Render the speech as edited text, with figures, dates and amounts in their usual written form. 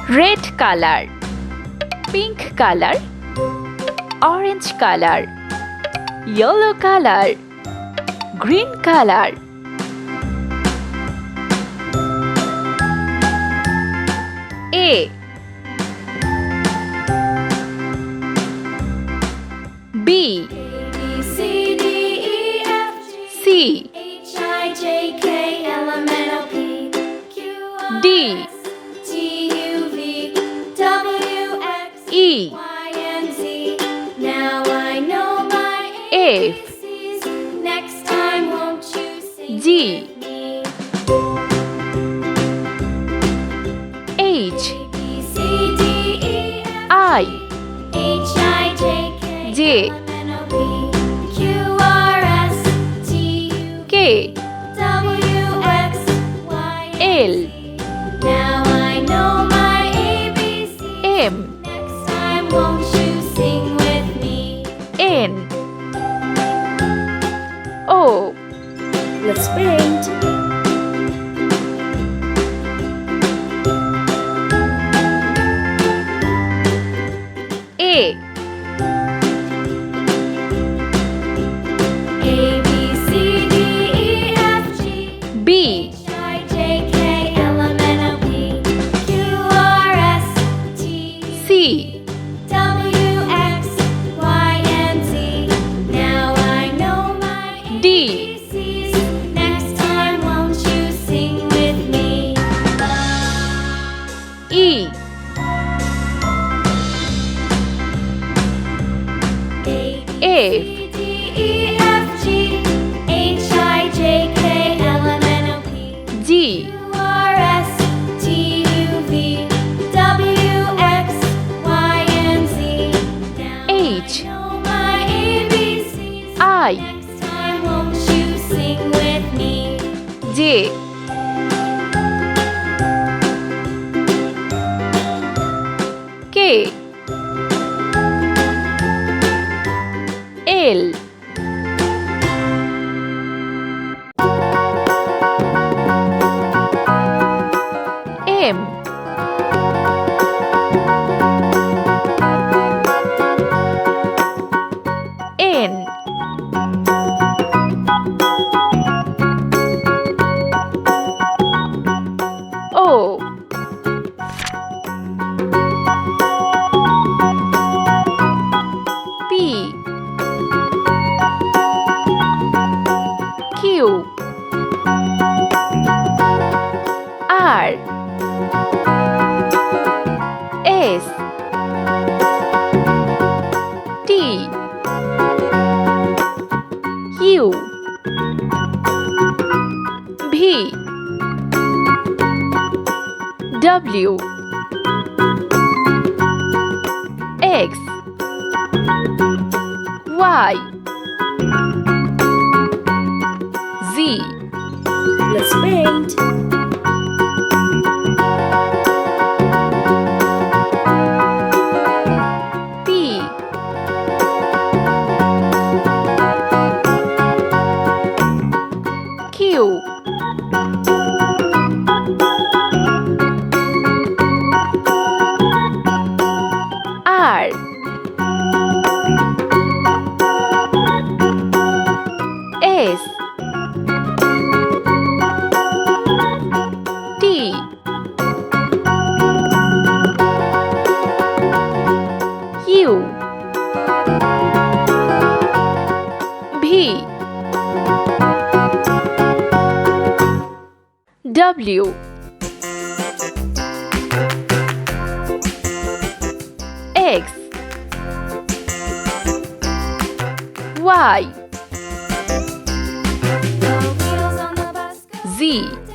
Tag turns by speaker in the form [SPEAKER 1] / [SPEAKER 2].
[SPEAKER 1] red color, pink color, orange color, yellow color, green color. A B
[SPEAKER 2] C D E F G
[SPEAKER 1] C
[SPEAKER 2] H I J K L M N O P Q R
[SPEAKER 1] D
[SPEAKER 2] S T U V W X
[SPEAKER 1] E
[SPEAKER 2] Y and Z. Now I know my
[SPEAKER 1] F
[SPEAKER 2] ABCs. Next time, won't you sing
[SPEAKER 1] G
[SPEAKER 2] with me?
[SPEAKER 1] H
[SPEAKER 2] B C D E F
[SPEAKER 1] I
[SPEAKER 2] H I J K
[SPEAKER 1] J
[SPEAKER 2] L M N O P Q R S T U
[SPEAKER 1] K
[SPEAKER 2] W X Y and
[SPEAKER 1] L
[SPEAKER 2] Z. Now I know my ABCs.
[SPEAKER 1] M
[SPEAKER 2] Next time, won't you sing with me?
[SPEAKER 1] N O
[SPEAKER 2] Let's paint.
[SPEAKER 1] A
[SPEAKER 2] A B C D E F G
[SPEAKER 1] B
[SPEAKER 2] H I J K L M N O P Q R S T U
[SPEAKER 1] C
[SPEAKER 2] W X Y and Z. Now I know my
[SPEAKER 1] D
[SPEAKER 2] ABCs. Next time, won't you sing with me?
[SPEAKER 1] E
[SPEAKER 2] A B C D E F G H I J K L M N O P
[SPEAKER 1] G
[SPEAKER 2] Q R S T U V W X Y and Z. Now
[SPEAKER 1] H
[SPEAKER 2] I know my ABCs.
[SPEAKER 1] I
[SPEAKER 2] Next time, won't you sing with me?
[SPEAKER 1] J K L M N O P Q R S T U V W X Y Z.
[SPEAKER 2] Let's paint.
[SPEAKER 1] P Q R S T U V W X Y
[SPEAKER 2] The wheels on the bus go
[SPEAKER 1] Z.